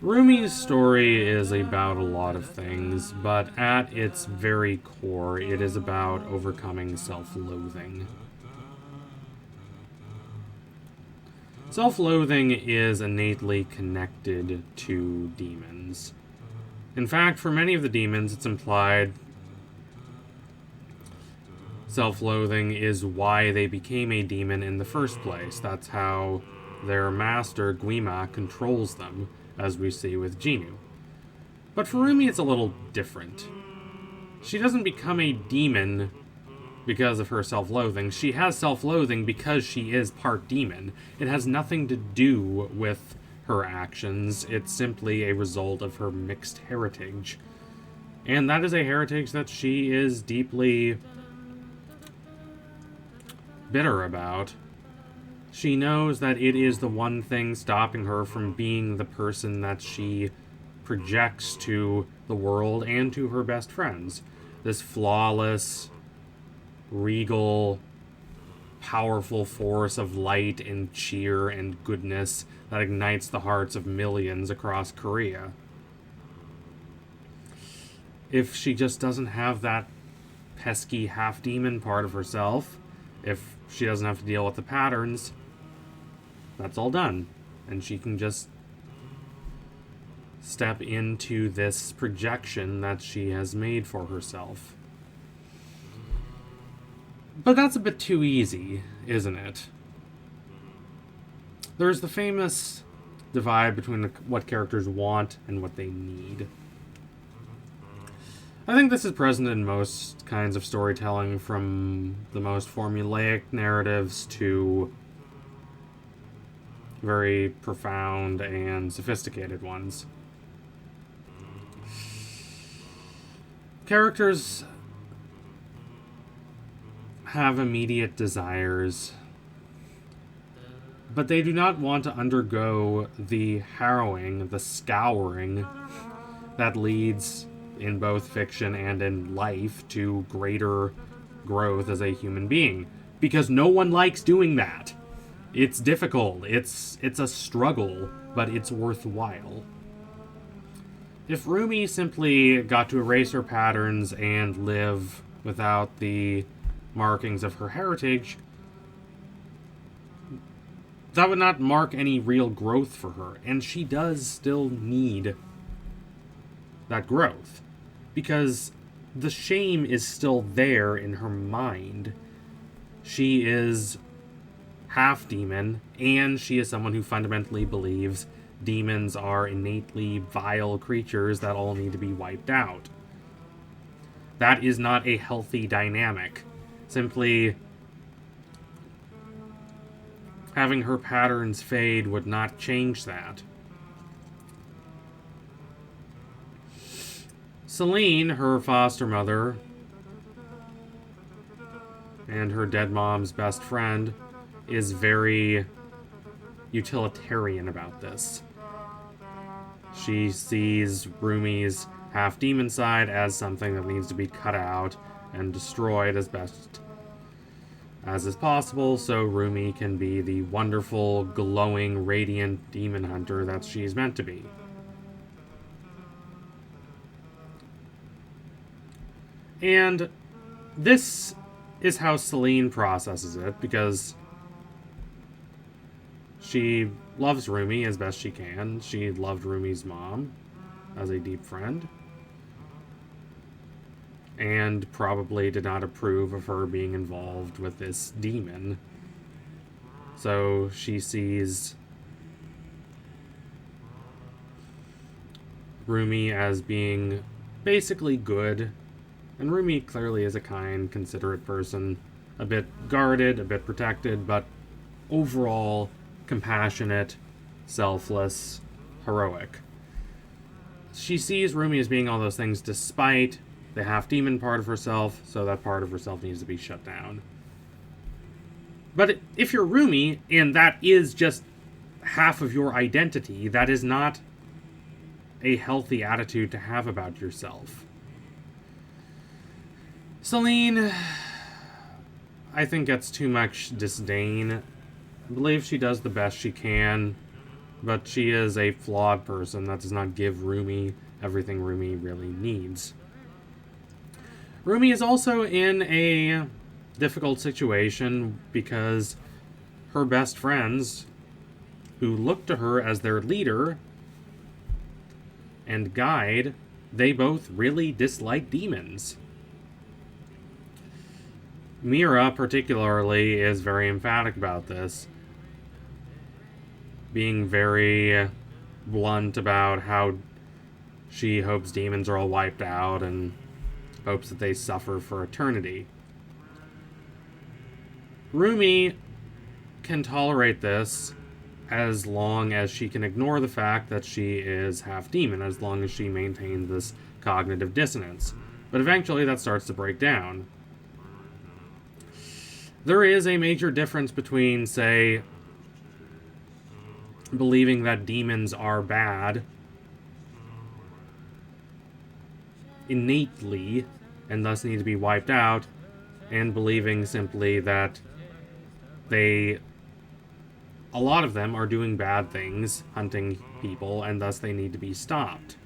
Rumi's story is about a lot of things, but at its very core, it is about overcoming self-loathing. Self-loathing is innately connected to demons. In fact, for many of the demons, it's implied self-loathing is why they became a demon in the first place. That's how their master, Guima, controls them, as we see with Jinu. But for Rumi, it's a little different. She doesn't become a demon because of her self-loathing. She has self-loathing because she is part demon. It has nothing to do with her actions. It's simply a result of her mixed heritage. And that is a heritage that she is deeply bitter about. She knows that it is the one thing stopping her from being the person that she projects to the world and to her best friends. This flawless, regal, powerful force of light and cheer and goodness that ignites the hearts of millions across Korea. If she just doesn't have that pesky half-demon part of herself, if she doesn't have to deal with the patterns, that's all done. And she can just step into this projection that she has made for herself. But that's a bit too easy, isn't it? There's the famous divide between what characters want and what they need. I think this is present in most kinds of storytelling, from the most formulaic narratives to very profound and sophisticated ones. Characters have immediate desires, but they do not want to undergo the harrowing, the scouring that leads, in both fiction and in life, to greater growth as a human being. Because no one likes doing that. It's difficult, it's a struggle, but it's worthwhile. If Rumi simply got to erase her patterns and live without the markings of her heritage, that would not mark any real growth for her. And she does still need that growth, because the shame is still there in her mind. She is half demon, and she is someone who fundamentally believes demons are innately vile creatures that all need to be wiped out. That is not a healthy dynamic. Simply having her patterns fade would not change that. Celine, her foster mother, and her dead mom's best friend, is very utilitarian about this. She sees Rumi's half-demon side as something that needs to be cut out and destroyed as best as is possible, so Rumi can be the wonderful, glowing, radiant demon hunter that she's meant to be. And this is how Celine processes it, because she loves Rumi as best she can. She loved Rumi's mom as a deep friend, and probably did not approve of her being involved with this demon. So she sees Rumi as being basically good, and Rumi clearly is a kind, considerate person, a bit guarded, a bit protected, but overall compassionate, selfless, heroic. She sees Rumi as being all those things despite the half-demon part of herself, so that part of herself needs to be shut down. But if you're Rumi, and that is just half of your identity, that is not a healthy attitude to have about yourself. Celine, I think, gets too much disdain. I believe she does the best she can but she is a flawed person. That does not give Rumi everything Rumi really needs. Rumi is also in a difficult situation because her best friends, who look to her as their leader and guide, they both really dislike demons. Mira, particularly, is very emphatic about this, being very blunt about how she hopes demons are all wiped out and hopes that they suffer for eternity. Rumi can tolerate this as long as she can ignore the fact that she is half demon, as long as she maintains this cognitive dissonance. But eventually that starts to break down. There is a major difference between, say, believing that demons are bad innately and thus need to be wiped out, and believing simply that a lot of them are doing bad things, hunting people, and thus they need to be stopped.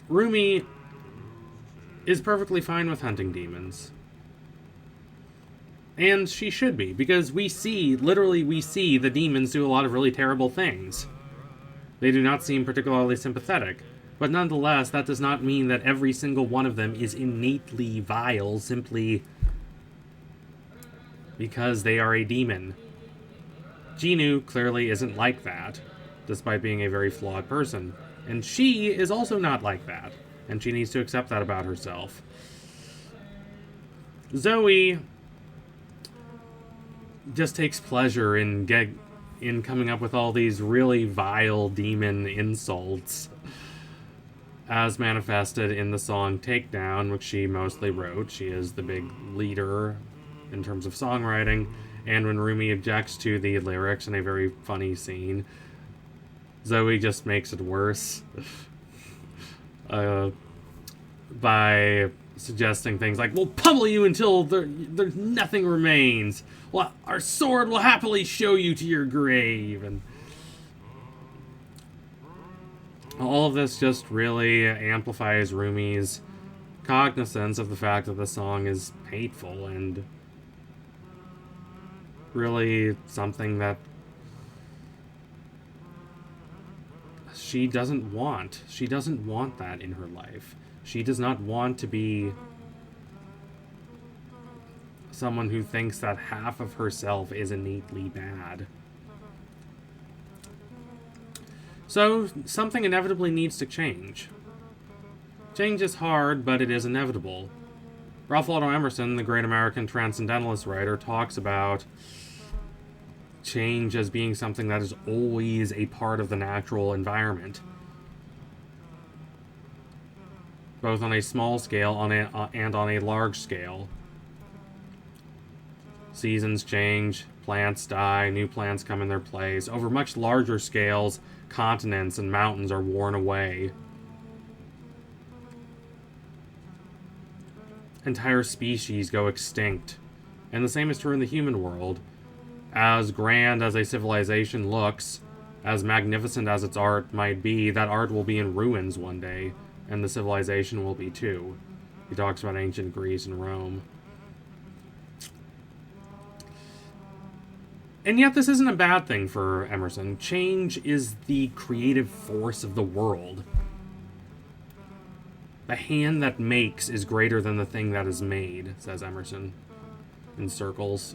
Rumi is perfectly fine with hunting demons. And she should be, because we see the demons do a lot of really terrible things. They do not seem particularly sympathetic. But nonetheless, that does not mean that every single one of them is innately vile simply because they are a demon. Jinu clearly isn't like that, despite being a very flawed person. And she is also not like that, and she needs to accept that about herself. Zoe just takes pleasure in coming up with all these really vile demon insults, as manifested in the song Takedown, which she mostly wrote. She is the big leader in terms of songwriting, and when Rumi objects to the lyrics in a very funny scene, Zoe just makes it worse by suggesting things like, "We'll pummel you until there's nothing remains. Well, our sword will happily show you to your grave." And all of this just really amplifies Rumi's cognizance of the fact that the song is hateful and really something that she doesn't want. She doesn't want that in her life. She does not want to be someone who thinks that half of herself is innately bad. So, something inevitably needs to change. Change is hard, but it is inevitable. Ralph Waldo Emerson, the great American transcendentalist writer, talks about change as being something that is always a part of the natural environment, both on a small scale and on a large scale. Seasons change, plants die, new plants come in their place. Over much larger scales, continents and mountains are worn away. Entire species go extinct. And the same is true in the human world. As grand as a civilization looks, as magnificent as its art might be, that art will be in ruins one day, and the civilization will be too. He talks about ancient Greece and Rome. And yet this isn't a bad thing for Emerson. Change is the creative force of the world. The hand that makes is greater than the thing that is made, says Emerson, in circles.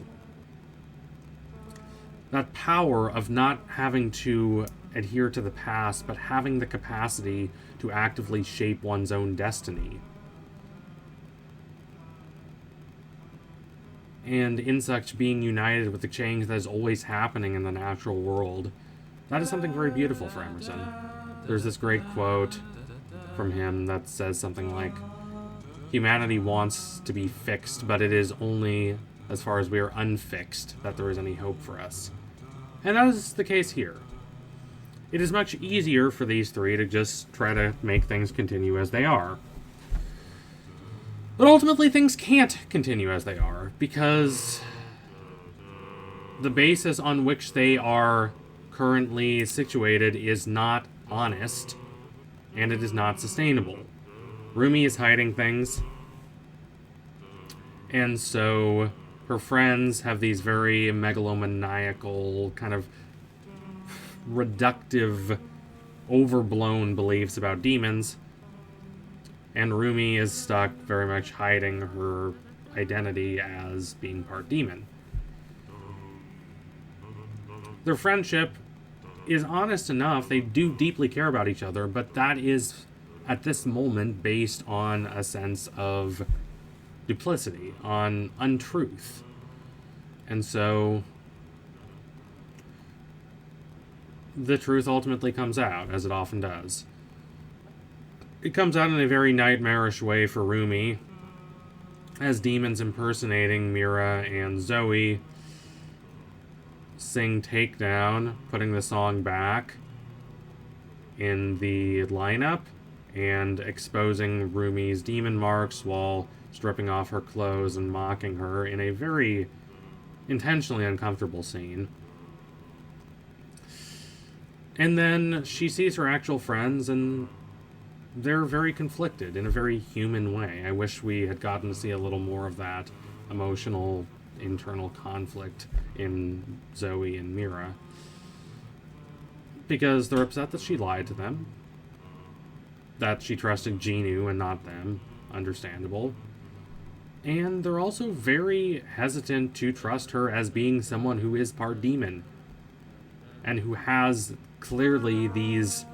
That power of not having to adhere to the past, but having the capacity to actively shape one's own destiny. And in such being united with the change that is always happening in the natural world, that is something very beautiful for Emerson. There's this great quote from him that says something like, "Humanity wants to be fixed, but it is only as far as we are unfixed that there is any hope for us." And that is the case here. It is much easier for these three to just try to make things continue as they are. But ultimately things can't continue as they are, because the basis on which they are currently situated is not honest, and it is not sustainable. Rumi is hiding things, and so her friends have these very megalomaniacal, kind of reductive, overblown beliefs about demons, and Rumi is stuck very much hiding her identity as being part demon. Their friendship is honest enough. They do deeply care about each other, but that is, at this moment, based on a sense of duplicity, on untruth. And so the truth ultimately comes out, as it often does. It comes out in a very nightmarish way for Rumi, as demons impersonating Mira and Zoe sing Takedown, putting the song back in the lineup and exposing Rumi's demon marks while stripping off her clothes and mocking her in a very intentionally uncomfortable scene. And then she sees her actual friends, and they're very conflicted in a very human way. I wish we had gotten to see a little more of that emotional, internal conflict in Zoe and Mira. Because they're upset that she lied to them, that she trusted Genu and not them. Understandable. And they're also very hesitant to trust her as being someone who is part demon, and who has clearly these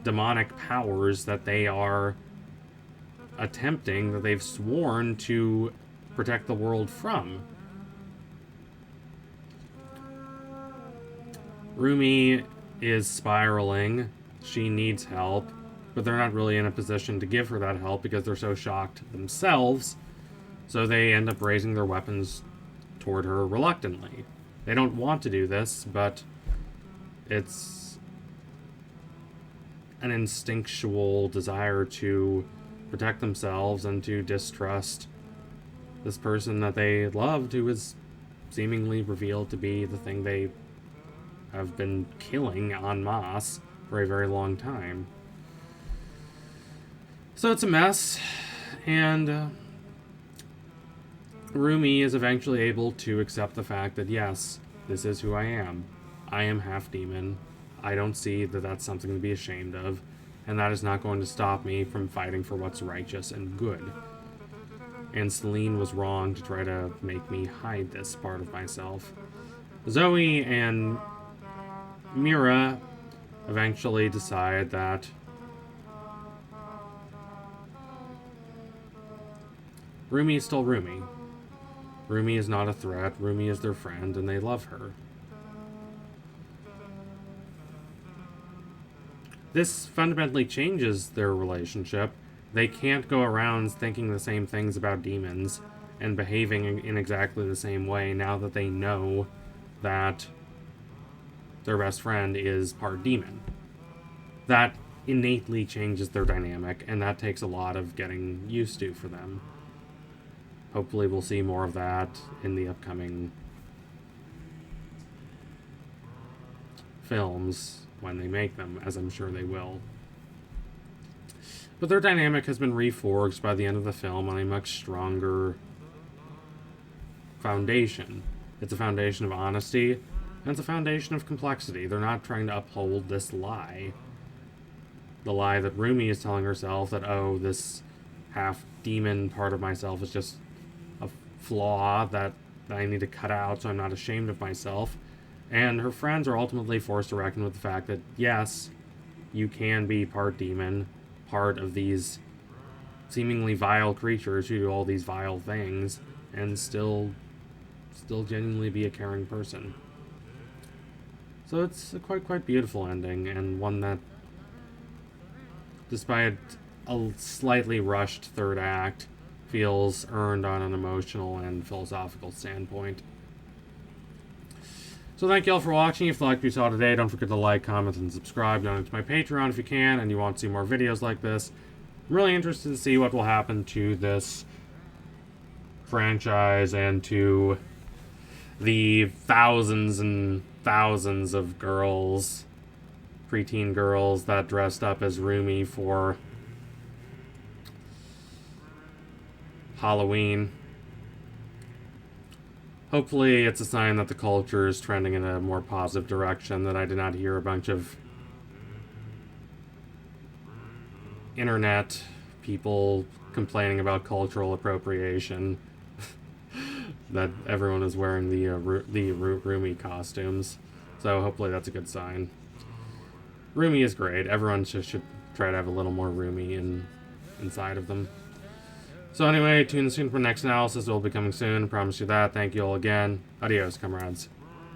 demonic powers that they are attempting, that they've sworn to protect the world from. Rumi is spiraling. She needs help, but they're not really in a position to give her that help because they're so shocked themselves. So they end up raising their weapons toward her reluctantly. They don't want to do this, but it's an instinctual desire to protect themselves and to distrust this person that they loved, who is seemingly revealed to be the thing they have been killing en masse for a very long time. So it's a mess, and Rumi is eventually able to accept the fact that, yes, this is who I am. I am half demon. I don't see that that's something to be ashamed of, and that is not going to stop me from fighting for what's righteous and good. And Celine was wrong to try to make me hide this part of myself. Zoe and Mira eventually decide that Rumi is still Rumi. Rumi is not a threat. Rumi is their friend, and they love her. This fundamentally changes their relationship. They can't go around thinking the same things about demons and behaving in exactly the same way now that they know that their best friend is part demon. That innately changes their dynamic, and that takes a lot of getting used to for them. Hopefully we'll see more of that in the upcoming films when they make them, as I'm sure they will. But their dynamic has been reforged by the end of the film on a much stronger foundation. It's a foundation of honesty, and it's a foundation of complexity. They're not trying to uphold this lie. The lie that Rumi is telling herself that, oh, this half-demon part of myself is just a flaw that I need to cut out so I'm not ashamed of myself. And her friends are ultimately forced to reckon with the fact that, yes, you can be part demon, part of these seemingly vile creatures who do all these vile things, and still genuinely be a caring person. So it's a quite beautiful ending, and one that, despite a slightly rushed third act, feels earned on an emotional and philosophical standpoint. So thank you all for watching. If you liked what you saw today, don't forget to like, comment, and subscribe. Donate to my Patreon if you can, and you want to see more videos like this. I'm really interested to see what will happen to this franchise and to the thousands and thousands of girls, preteen girls, that dressed up as Rumi for Halloween. Hopefully it's a sign that the culture is trending in a more positive direction, that I did not hear a bunch of internet people complaining about cultural appropriation, that everyone is wearing the Rumi costumes. So hopefully that's a good sign. Rumi is great. Everyone should try to have a little more Rumi inside of them. So anyway, tune in soon for the next analysis. It will be coming soon. I promise you that. Thank you all again. Adios, comrades.